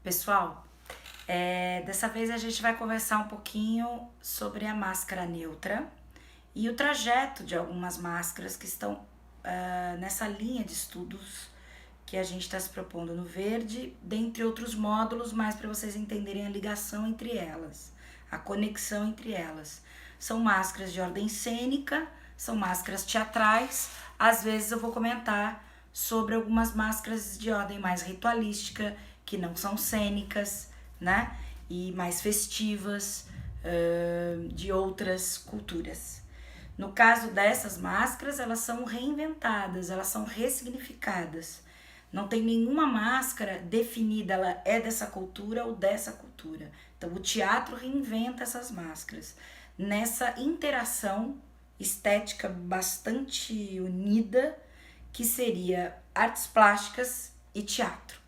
Pessoal, dessa vez a gente vai conversar um pouquinho sobre a máscara neutra e o trajeto de algumas máscaras que estão nessa linha de estudos que a gente está se propondo no Verde, dentre outros módulos, mas para vocês entenderem a ligação entre elas, a conexão entre elas. São máscaras de ordem cênica, são máscaras teatrais, às vezes eu vou comentar sobre algumas máscaras de ordem mais ritualística, que não são cênicas, né? E mais festivas, de outras culturas. No caso dessas máscaras, elas são reinventadas, elas são ressignificadas. Não tem nenhuma máscara definida, ela é dessa cultura ou dessa cultura. Então, o teatro reinventa essas máscaras. Nessa interação estética bastante unida, que seria artes plásticas e teatro.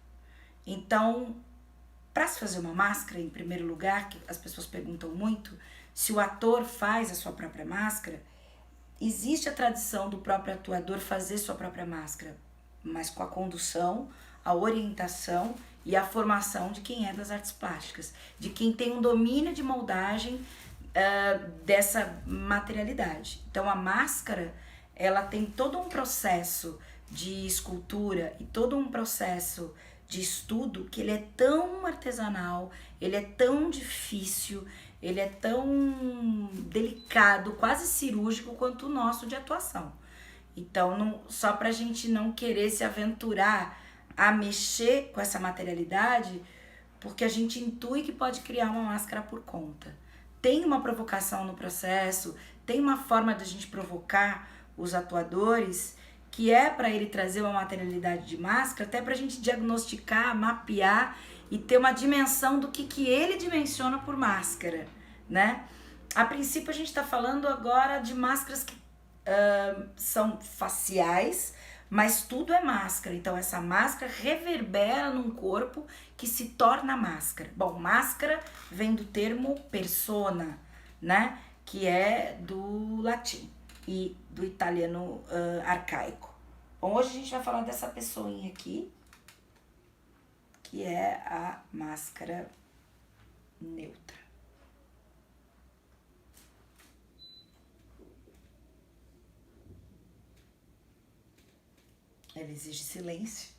Então, para se fazer uma máscara, em primeiro lugar, que as pessoas perguntam muito, se o ator faz a sua própria máscara, existe a tradição do próprio atuador fazer sua própria máscara, mas com a condução, a orientação e a formação de quem é das artes plásticas, de quem tem um domínio de moldagem dessa materialidade. Então, a máscara, ela tem todo um processo de escultura e todo um processo de estudo que ele é tão artesanal, ele é tão difícil, ele é tão delicado, quase cirúrgico quanto o nosso de atuação. Então, só pra gente não querer se aventurar a mexer com essa materialidade, porque a gente intui que pode criar uma máscara por conta. Tem uma provocação no processo, tem uma forma de a gente provocar os atuadores, que é para ele trazer uma materialidade de máscara, até para a gente diagnosticar, mapear e ter uma dimensão do que ele dimensiona por máscara, né? A princípio a gente está falando agora de máscaras que são faciais, mas tudo é máscara. Então essa máscara reverbera num corpo que se torna máscara. Bom, máscara vem do termo persona, né? Que é do latim e do italiano arcaico. Bom, hoje a gente vai falar dessa pessoinha aqui, que é a máscara neutra. Ela exige silêncio,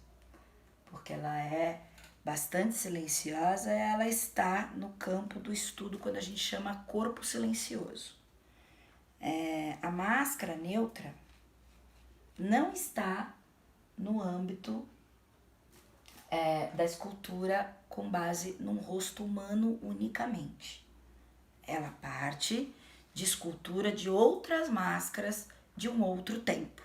porque ela é bastante silenciosa, ela está no campo do estudo quando a gente chama corpo silencioso. A máscara neutra não está no âmbito da escultura com base num rosto humano unicamente. Ela parte de escultura de outras máscaras de um outro tempo.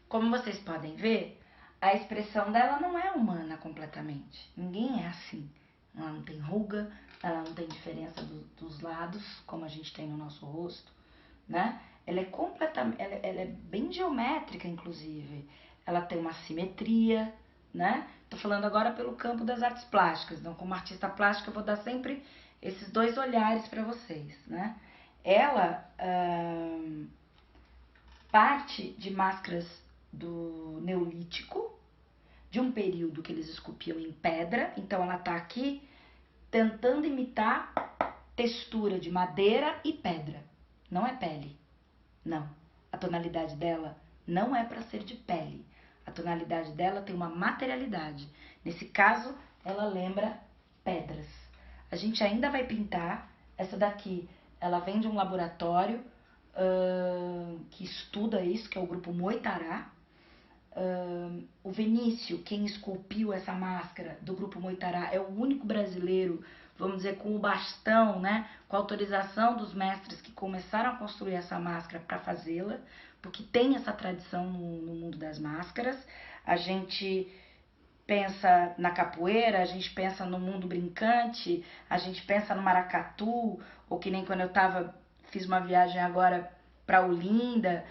Como vocês podem ver, a expressão dela não é humana completamente. Ninguém é assim. Ela não tem ruga, ela não tem diferença dos lados, como a gente tem no nosso rosto, né? Ela é completamente, ela é bem geométrica, inclusive. Ela tem uma simetria, né? Tô falando agora pelo campo das artes plásticas. Então, como artista plástica, eu vou dar sempre esses dois olhares para vocês, né? Ela parte de máscaras do Neolítico, de um período que eles esculpiam em pedra. Então, ela tá aqui tentando imitar textura de madeira e pedra. Não é pele. Não, a tonalidade dela não é para ser de pele. A tonalidade dela tem uma materialidade. Nesse caso, ela lembra pedras. A gente ainda vai pintar. Essa daqui, ela vem de um laboratório que estuda isso, que é o grupo Moitará. O Vinícius, quem esculpiu essa máscara do grupo Moitará, é o único brasileiro, vamos dizer, com o bastão, né, com a autorização dos mestres que começaram a construir essa máscara para fazê-la, porque tem essa tradição no mundo das máscaras. a gente pensa na capoeira, a gente pensa no mundo brincante, a gente pensa no maracatu, ou que nem quando fiz uma viagem agora para Olinda,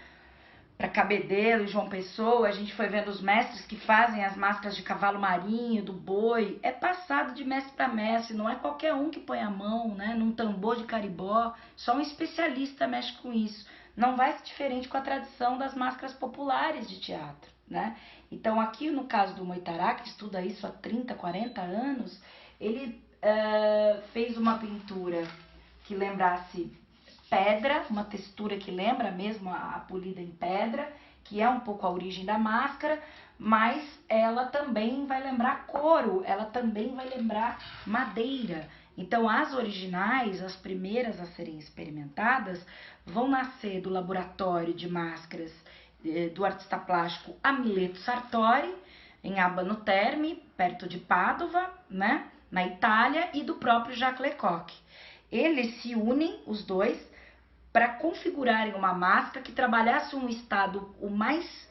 para Cabedelo e João Pessoa, a gente foi vendo os mestres que fazem as máscaras de cavalo marinho, do boi. É passado de mestre para mestre, não é qualquer um que põe a mão, né, num tambor de carimbó, só um especialista mexe com isso. Não vai ser diferente com a tradição das máscaras populares de teatro, né? Então aqui no caso do Moitará, que estuda isso há 30, 40 anos, ele fez uma pintura que lembrasse pedra, uma textura que lembra mesmo a polida em pedra, que é um pouco a origem da máscara, mas ela também vai lembrar couro, ela também vai lembrar madeira. Então as originais, as primeiras a serem experimentadas, vão nascer do laboratório de máscaras do artista plástico Amileto Sartori, em Abano Terme, perto de Pádua, né, na Itália, e do próprio Jacques Lecoq. Eles se unem, os dois, para configurarem uma máscara que trabalhasse um estado o mais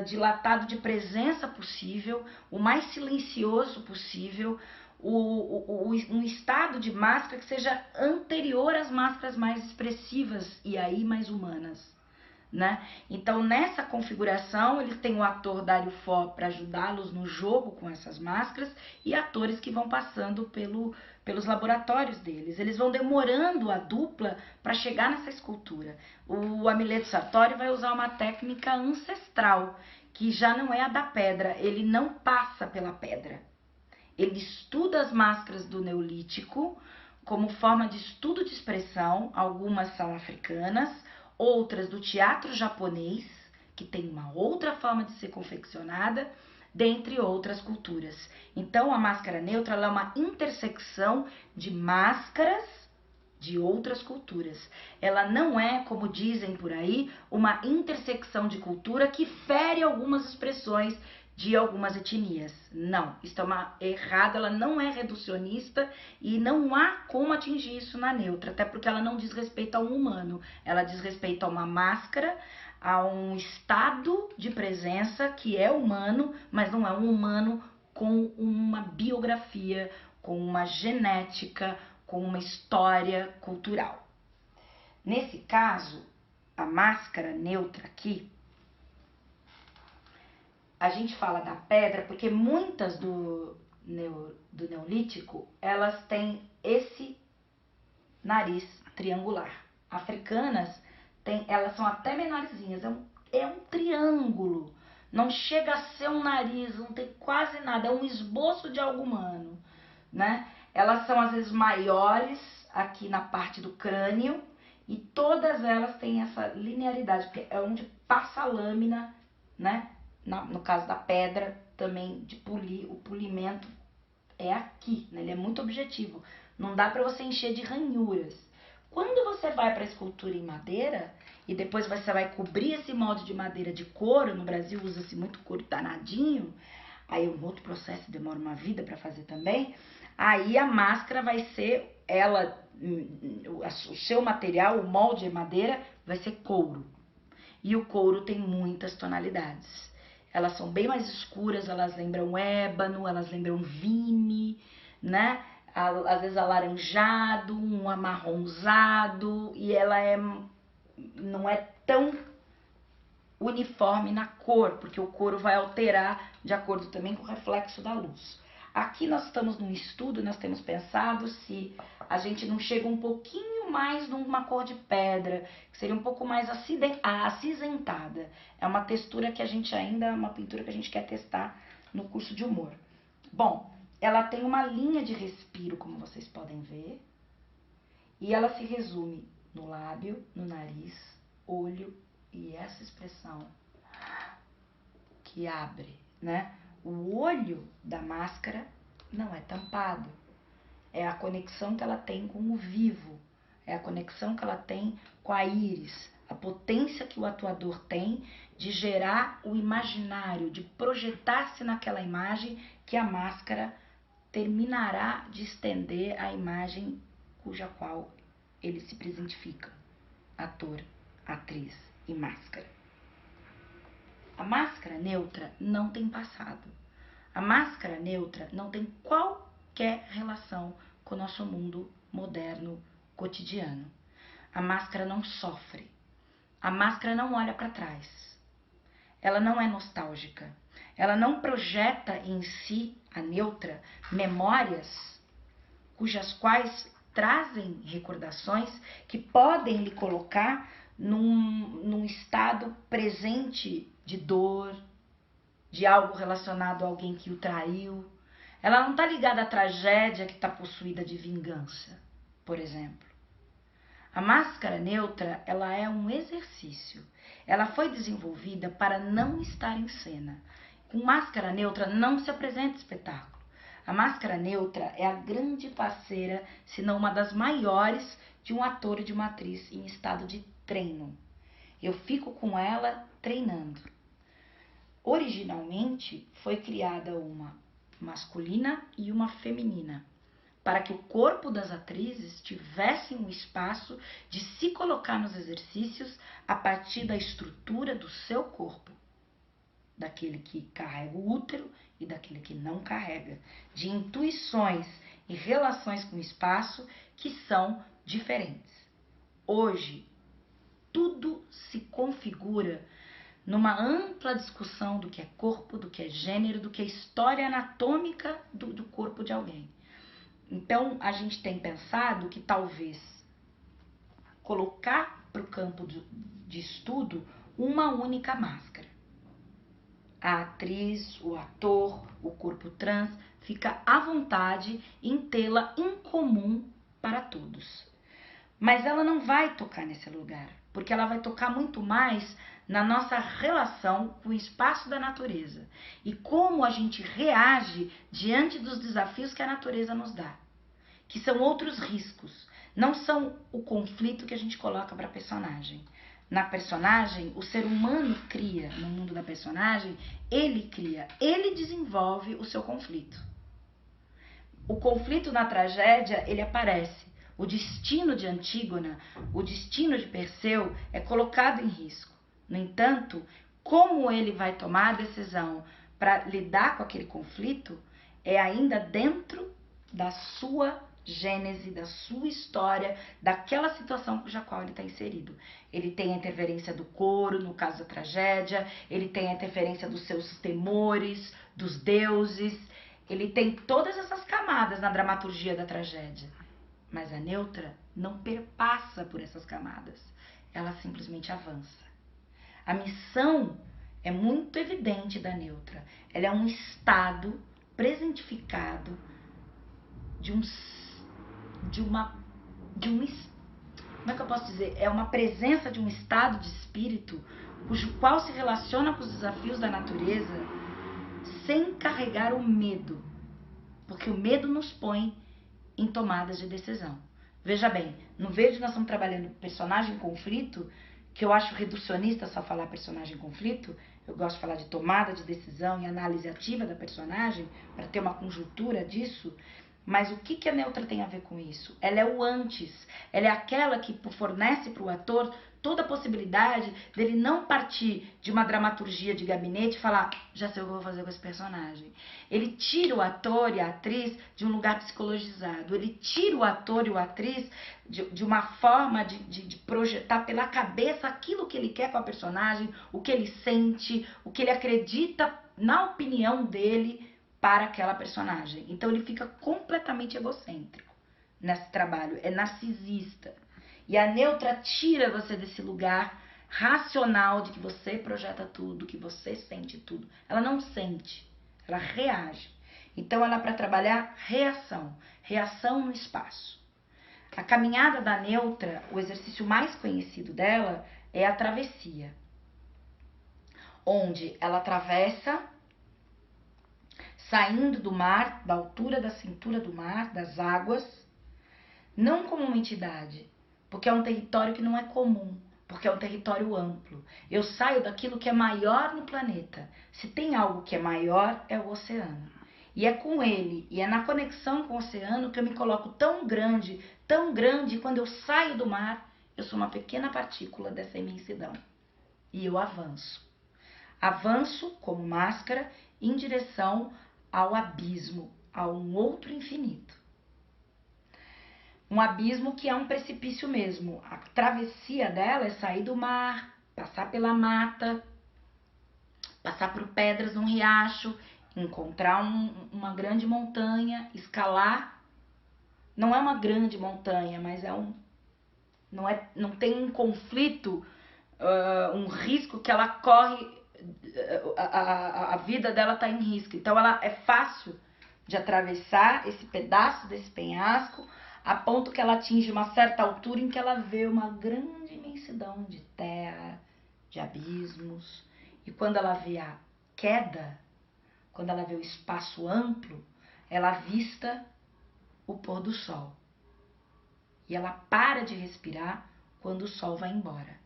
dilatado de presença possível, o mais silencioso possível, um estado de máscara que seja anterior às máscaras mais expressivas e aí mais humanas, né? Então nessa configuração eles têm o ator Dario Fo para ajudá-los no jogo com essas máscaras e atores que vão passando pelos laboratórios deles. Eles vão demorando a dupla para chegar nessa escultura. O Amileto Sartori vai usar uma técnica ancestral, que já não é a da pedra, ele não passa pela pedra. Ele estuda as máscaras do Neolítico como forma de estudo de expressão, algumas são africanas, outras do teatro japonês, que tem uma outra forma de ser confeccionada, dentre outras culturas. Então a máscara neutra é uma intersecção de máscaras de outras culturas. Ela não é, como dizem por aí, uma intersecção de cultura que fere algumas expressões de algumas etnias. Não, isso é uma errada, ela não é reducionista e não há como atingir isso na neutra, até porque ela não diz respeito a um humano, ela diz respeito a uma máscara, a um estado de presença que é humano, mas não é um humano com uma biografia, com uma genética, com uma história cultural. Nesse caso, a máscara neutra aqui, a gente fala da pedra porque muitas do Neolítico, elas têm esse nariz triangular. Africanas, elas são até menorzinhas, é um triângulo. Não chega a ser um nariz, não tem quase nada, é um esboço de algo humano, né? Elas são às vezes maiores aqui na parte do crânio e todas elas têm essa linearidade, porque é onde passa a lâmina, né? No caso da pedra, também de polir, o polimento é aqui, né? Ele é muito objetivo. Não dá para você encher de ranhuras. Quando você vai para a escultura em madeira e depois você vai cobrir esse molde de madeira de couro, no Brasil usa-se muito couro danadinho, aí é um outro processo, demora uma vida para fazer também. Aí a máscara vai ser, o seu material, o molde de madeira, vai ser couro. E o couro tem muitas tonalidades. Elas são bem mais escuras, elas lembram ébano, elas lembram vime, né? Às vezes alaranjado, um amarronzado, e ela não é tão uniforme na cor, porque o couro vai alterar de acordo também com o reflexo da luz. Aqui nós estamos num estudo, nós temos pensado se a gente não chega um pouquinho mais numa cor de pedra, que seria um pouco mais acinzentada. É uma textura que a gente ainda, é uma pintura que a gente quer testar no curso de humor. Bom, ela tem uma linha de respiro, como vocês podem ver, e ela se resume no lábio, no nariz, olho e essa expressão que abre, né? O olho da máscara não é tampado. É a conexão que ela tem com o vivo. É a conexão que ela tem com a íris. A potência que o atuador tem de gerar o imaginário, de projetar-se naquela imagem que a máscara terminará de estender a imagem cuja qual ele se presentifica. Ator, atriz e máscara. A máscara neutra não tem passado. A máscara neutra não tem qualquer relação com o nosso mundo moderno, cotidiano. A máscara não sofre. A máscara não olha para trás. Ela não é nostálgica. Ela não projeta em si, a neutra, memórias cujas quais trazem recordações que podem lhe colocar num estado presente de dor, de algo relacionado a alguém que o traiu. Ela não está ligada à tragédia que está possuída de vingança, por exemplo. A máscara neutra, ela é um exercício. Ela foi desenvolvida para não estar em cena. Com máscara neutra não se apresenta espetáculo. A máscara neutra é a grande parceira, se não uma das maiores, de um ator e de uma atriz em estado de treino. Eu fico com ela treinando. Originalmente foi criada uma masculina e uma feminina, para que o corpo das atrizes tivesse um espaço de se colocar nos exercícios a partir da estrutura do seu corpo, daquele que carrega o útero e daquele que não carrega, de intuições e relações com o espaço que são diferentes. Hoje, tudo se configura numa ampla discussão do que é corpo, do que é gênero, do que é história anatômica do corpo de alguém. Então, a gente tem pensado que talvez colocar para o campo de estudo uma única máscara. A atriz, o ator, o corpo trans fica à vontade em tê-la em comum para todos. Mas ela não vai tocar nesse lugar, porque ela vai tocar muito mais na nossa relação com o espaço da natureza e como a gente reage diante dos desafios que a natureza nos dá, que são outros riscos, não são o conflito que a gente coloca para a personagem. Na personagem, o ser humano cria, no mundo da personagem, ele cria, ele desenvolve o seu conflito. O conflito na tragédia, ele aparece. O destino de Antígona, o destino de Perseu é colocado em risco. No entanto, como ele vai tomar a decisão para lidar com aquele conflito é ainda dentro da sua gênese, da sua história, daquela situação cuja qual ele está inserido. Ele tem a interferência do coro, no caso da tragédia, ele tem a interferência dos seus temores, dos deuses, ele tem todas essas camadas na dramaturgia da tragédia. Mas a neutra não perpassa por essas camadas, ela simplesmente avança. A missão é muito evidente da neutra, ela é um estado presentificado como é que eu posso dizer? É uma presença de um estado de espírito cujo qual se relaciona com os desafios da natureza sem carregar o medo, porque o medo nos põe em tomadas de decisão. Veja bem, no Verde nós estamos trabalhando personagem em conflito, que eu acho reducionista só falar personagem em conflito. Eu gosto de falar de tomada de decisão e análise ativa da personagem para ter uma conjuntura disso. Mas o que a neutra tem a ver com isso? Ela é o antes, ela é aquela que fornece para o ator toda a possibilidade dele não partir de uma dramaturgia de gabinete e falar, já sei o que eu vou fazer com esse personagem. Ele tira o ator e a atriz de um lugar psicologizado, ele tira o ator e a atriz de uma forma de projetar pela cabeça aquilo que ele quer com a personagem, o que ele sente, o que ele acredita na opinião dele para aquela personagem. Então ele fica completamente egocêntrico nesse trabalho, é narcisista. E a neutra tira você desse lugar racional de que você projeta tudo, que você sente tudo. Ela não sente, ela reage. Então ela é para trabalhar reação, reação no espaço. A caminhada da neutra, o exercício mais conhecido dela é a travessia, onde ela atravessa saindo do mar, da altura da cintura do mar, das águas, não como uma entidade, porque é um território que não é comum, porque é um território amplo. Eu saio daquilo que é maior no planeta. Se tem algo que é maior, é o oceano. E é com ele, e é na conexão com o oceano que eu me coloco tão grande, e quando eu saio do mar, eu sou uma pequena partícula dessa imensidão. E eu avanço. Avanço como máscara em direção ao abismo, a um outro infinito. Um abismo que é um precipício mesmo. A travessia dela é sair do mar, passar pela mata, passar por pedras num riacho, encontrar uma grande montanha, escalar. Não é uma grande montanha, mas não tem um conflito, um risco que ela corre, a vida dela está em risco. Então ela é fácil de atravessar esse pedaço desse penhasco, a ponto que ela atinge uma certa altura em que ela vê uma grande imensidão de terra, de abismos. E quando ela vê a queda, quando ela vê o espaço amplo, ela avista o pôr do sol. E ela para de respirar quando o sol vai embora.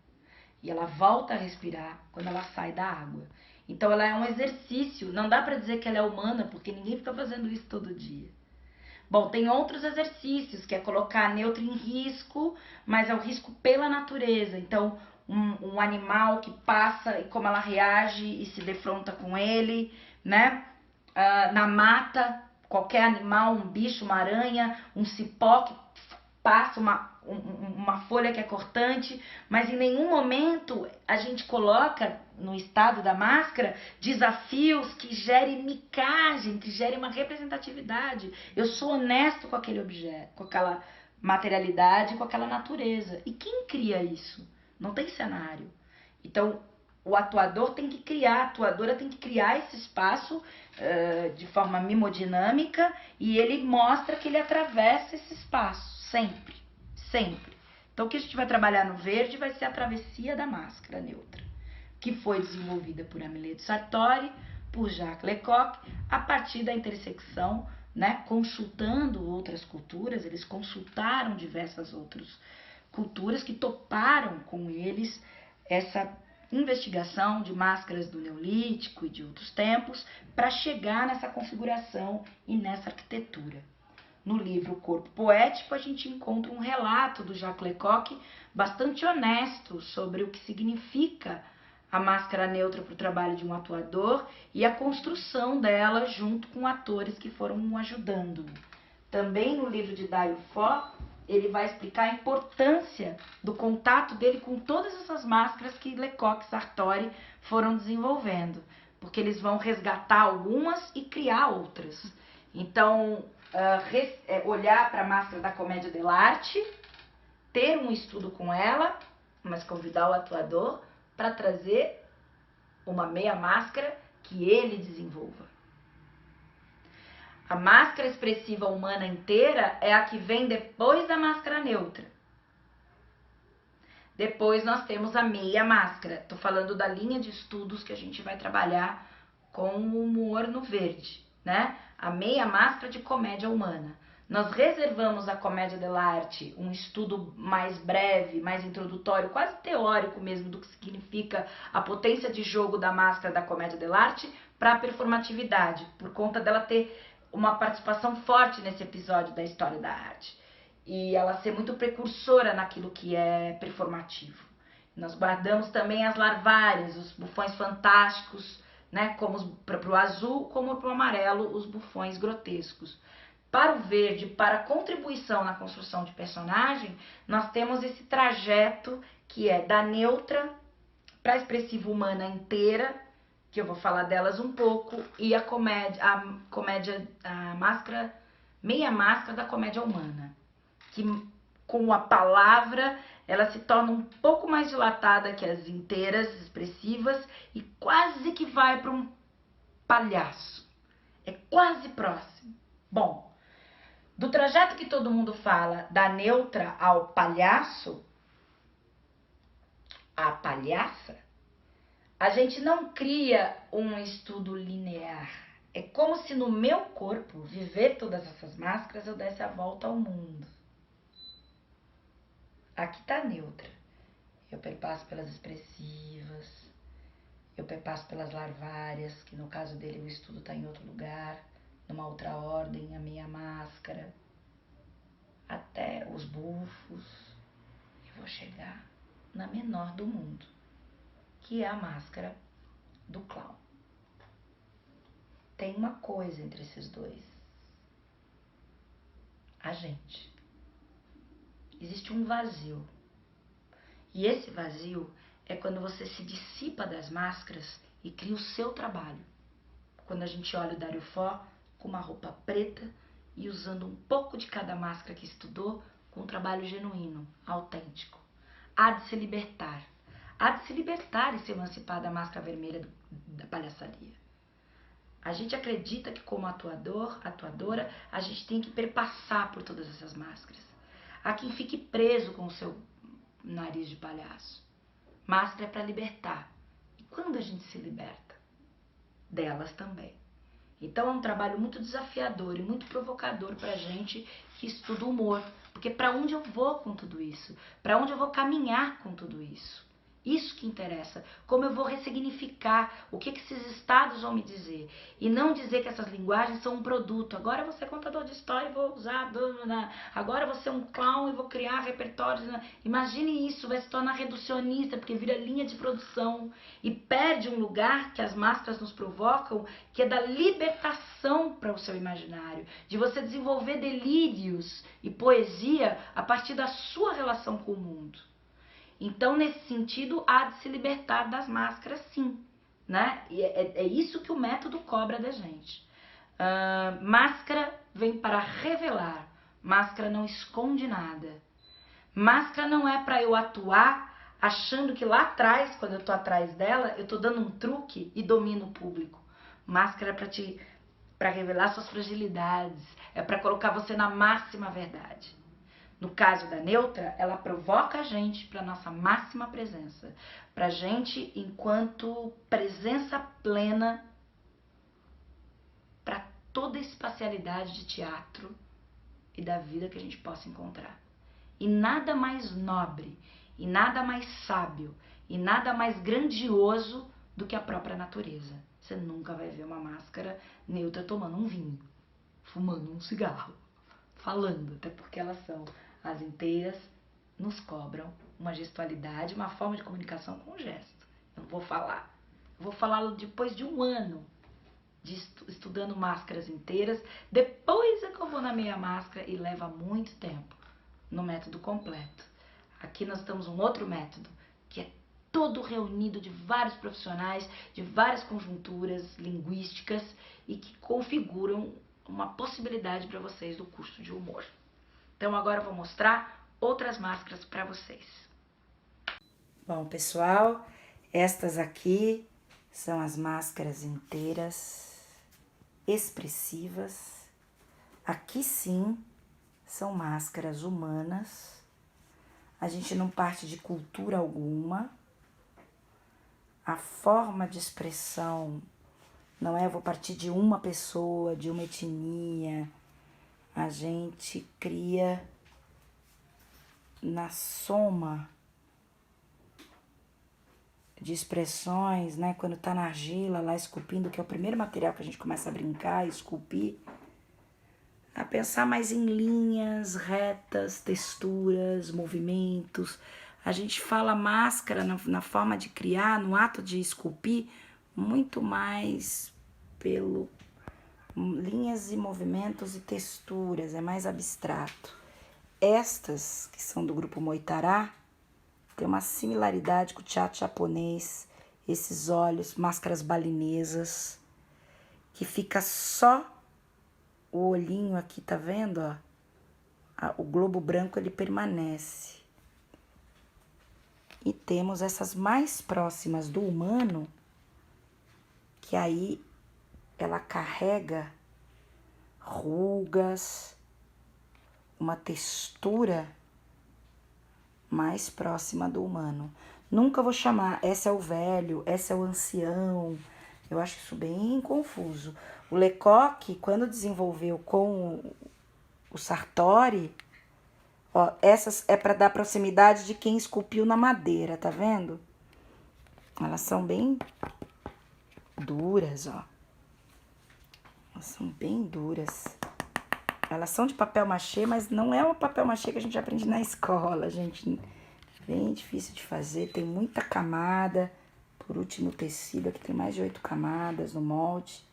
E ela volta a respirar quando ela sai da água. Então ela é um exercício. Não dá para dizer que ela é humana, porque ninguém fica fazendo isso todo dia. Bom, tem outros exercícios, que é colocar a neutra em risco, mas é o risco pela natureza. Então, um animal que passa e como ela reage e se defronta com ele, né? Na mata, qualquer animal, um bicho, uma aranha, um cipó que passa uma folha que é cortante, mas em nenhum momento a gente coloca no estado da máscara desafios que gerem micagem, que gerem uma representatividade. Eu sou honesto com aquele objeto, com aquela materialidade, com aquela natureza. E quem cria isso? Não tem cenário. Então, o atuador tem que criar, a atuadora tem que criar esse espaço de forma mimodinâmica, e ele mostra que ele atravessa esse espaço, sempre, sempre. Então o que a gente vai trabalhar no verde vai ser a travessia da máscara neutra, que foi desenvolvida por Amélie de Sartori, por Jacques Lecoq, a partir da intersecção, né, consultando outras culturas. Eles consultaram diversas outras culturas que toparam com eles essa investigação de máscaras do Neolítico e de outros tempos para chegar nessa configuração e nessa arquitetura. No livro Corpo Poético, a gente encontra um relato do Jacques Lecoq bastante honesto sobre o que significa a máscara neutra para o trabalho de um atuador e a construção dela junto com atores que foram o ajudando. Também no livro de Dario Fo, ele vai explicar a importância do contato dele com todas essas máscaras que Lecoq e Sartori foram desenvolvendo, porque eles vão resgatar algumas e criar outras. Então, olhar para a máscara da comédia dell'arte, ter um estudo com ela, mas convidar o atuador para trazer uma meia máscara que ele desenvolva. A máscara expressiva humana inteira é a que vem depois da máscara neutra. Depois nós temos a meia máscara. Estou falando da linha de estudos que a gente vai trabalhar com o humor no verde, né? A meia máscara de comédia humana. Nós reservamos a comédia dell'arte, um estudo mais breve, mais introdutório, quase teórico mesmo, do que significa a potência de jogo da máscara da comédia dell'arte, para a performatividade, por conta dela ter uma participação forte nesse episódio da história da arte. E ela ser muito precursora naquilo que é performativo. Nós guardamos também as larvárias, os bufões fantásticos, né, como para o azul, como para o amarelo, os bufões grotescos. Para o verde, para a contribuição na construção de personagem, nós temos esse trajeto que é da neutra para a expressiva humana inteira, que eu vou falar delas um pouco, e a máscara, meia máscara da comédia humana, que com a palavra ela se torna um pouco mais dilatada que as inteiras expressivas e quase que vai para um palhaço. É quase próximo. Bom, do trajeto que todo mundo fala, da neutra ao palhaço, a palhaça, a gente não cria um estudo linear. É como se no meu corpo, viver todas essas máscaras, eu desse a volta ao mundo. Aqui está neutra. Eu perpasso pelas expressivas, eu perpasso pelas larvárias, que no caso dele o estudo está em outro lugar, numa outra ordem, a meia máscara, até os bufos, e vou chegar na menor do mundo, que é a máscara do clown. Tem uma coisa entre esses dois. A gente. Existe um vazio. E esse vazio é quando você se dissipa das máscaras e cria o seu trabalho. Quando a gente olha o Dario Fo com uma roupa preta e usando um pouco de cada máscara que estudou com um trabalho genuíno, autêntico. Há de se libertar. Há de se libertar e se emancipar da máscara vermelha da palhaçaria. A gente acredita que como atuador, atuadora, a gente tem que perpassar por todas essas máscaras. Há quem fique preso com o seu nariz de palhaço. Máscara é para libertar. E quando a gente se liberta? Delas também. Então é um trabalho muito desafiador e muito provocador pra gente que estuda humor. Porque pra onde eu vou com tudo isso? Pra onde eu vou caminhar com tudo isso? Isso que interessa. Como eu vou ressignificar, o que esses estados vão me dizer. E não dizer que essas linguagens são um produto. Agora eu vou ser contador de história e vou usar... Agora eu vou ser um clown e vou criar repertórios. Imagine isso, vai se tornar reducionista, porque vira linha de produção. E perde um lugar que as máscaras nos provocam, que é da libertação para o seu imaginário. De você desenvolver delírios e poesia a partir da sua relação com o mundo. Então, nesse sentido, há de se libertar das máscaras, sim. Né? E é isso que o método cobra da gente. Máscara vem para revelar. Máscara não esconde nada. Máscara não é para eu atuar achando que lá atrás, quando eu estou atrás dela, eu estou dando um truque e domino o público. Máscara é para revelar suas fragilidades. É para colocar você na máxima verdade. No caso da neutra, ela provoca a gente para nossa máxima presença. Para a gente enquanto presença plena para toda a espacialidade de teatro e da vida que a gente possa encontrar. E nada mais nobre, e nada mais sábio, e nada mais grandioso do que a própria natureza. Você nunca vai ver uma máscara neutra tomando um vinho, fumando um cigarro, falando, até porque elas são... As inteiras nos cobram uma gestualidade, uma forma de comunicação com o gesto. Eu não vou falar. Eu vou falá-lo depois de um ano de estudando máscaras inteiras. Depois é que eu vou na meia máscara e leva muito tempo no método completo. Aqui nós temos um outro método, que é todo reunido de vários profissionais, de várias conjunturas linguísticas e que configuram uma possibilidade para vocês do curso de humor. Então agora eu vou mostrar outras máscaras para vocês. Bom, pessoal, estas aqui são as máscaras inteiras, expressivas. Aqui sim são máscaras humanas. A gente não parte de cultura alguma. A forma de expressão não é eu vou partir de uma pessoa, de uma etnia. A gente cria na soma de expressões, né? Quando tá na argila lá esculpindo, que é o primeiro material que a gente começa a brincar, esculpir, a pensar mais em linhas retas, texturas, movimentos. A gente fala máscara na forma de criar, no ato de esculpir, muito mais pelo linhas e movimentos e texturas, é mais abstrato. Estas, que são do grupo Moitará, tem uma similaridade com o teatro japonês, esses olhos, máscaras balinesas, que fica só o olhinho aqui, tá vendo? Ó? O globo branco ele permanece. E temos essas mais próximas do humano, que aí ela carrega rugas, uma textura mais próxima do humano. Nunca vou chamar, essa é o velho, essa é o ancião. Eu acho isso bem confuso. O Lecoq, quando desenvolveu com o Sartori, ó, essas é para dar proximidade de quem esculpiu na madeira, tá vendo? Elas são bem duras, ó. Elas são bem duras. Elas são de papel machê, mas não é o papel machê que a gente aprende na escola, gente. Bem difícil de fazer, tem muita camada. Por último, o tecido, aqui tem mais de 8 camadas no molde,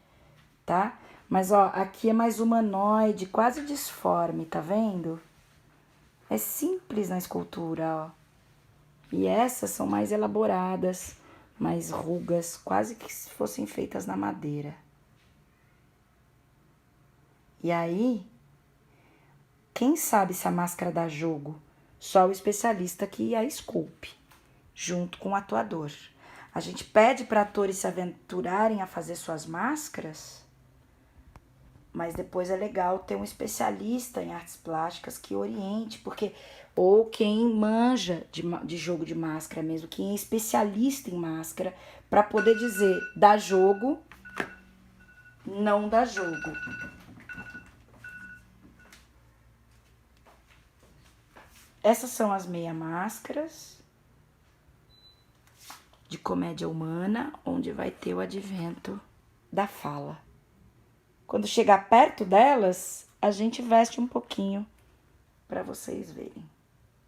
tá? Mas, ó, aqui é mais humanoide, quase disforme, tá vendo? É simples na escultura, ó. E essas são mais elaboradas, mais rugas, quase que se fossem feitas na madeira. E aí, quem sabe se a máscara dá jogo? Só o especialista que a esculpe, junto com o atuador. A gente pede para atores se aventurarem a fazer suas máscaras, mas depois é legal ter um especialista em artes plásticas que oriente, porque ou quem manja de jogo de máscara mesmo, quem é especialista em máscara, para poder dizer dá jogo, não dá jogo. Essas são as meia máscaras de comédia humana, onde vai ter o advento da fala. Quando chegar perto delas, a gente veste um pouquinho para vocês verem.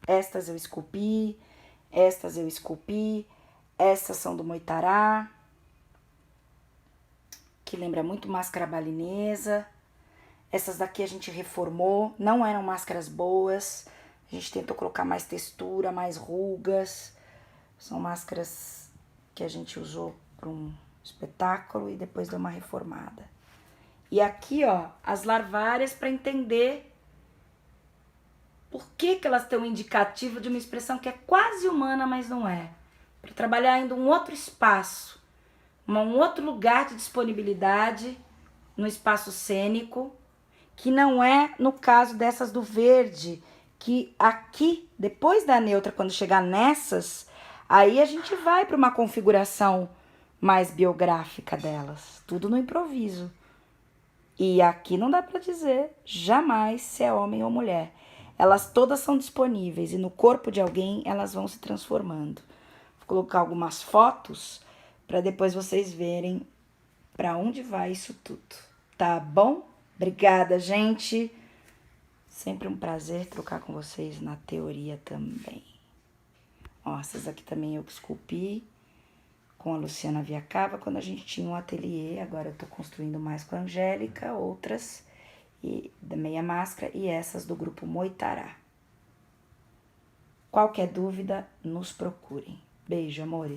Estas eu esculpi, estas são do Moitará, que lembra muito máscara balinesa. Essas daqui a gente reformou, não eram máscaras boas, a gente tentou colocar mais textura, mais rugas. São máscaras que a gente usou para um espetáculo e depois deu uma reformada. E aqui, ó, as larvárias para entender por que elas têm um indicativo de uma expressão que é quase humana, mas não é. Para trabalhar ainda um outro espaço, um outro lugar de disponibilidade no espaço cênico, que não é no caso dessas do verde, que aqui, depois da neutra, quando chegar nessas, aí a gente vai para uma configuração mais biográfica delas, tudo no improviso. E aqui não dá para dizer jamais se é homem ou mulher. Elas todas são disponíveis e no corpo de alguém elas vão se transformando. Vou colocar algumas fotos para depois vocês verem para onde vai isso tudo. Tá bom? Obrigada, gente. Sempre um prazer trocar com vocês na teoria também. Ó, essas aqui também eu esculpi com a Luciana Viacava, quando a gente tinha um ateliê. Agora eu tô construindo mais com a Angélica, outras e da meia máscara e essas do grupo Moitará. Qualquer dúvida, nos procurem. Beijo, amores.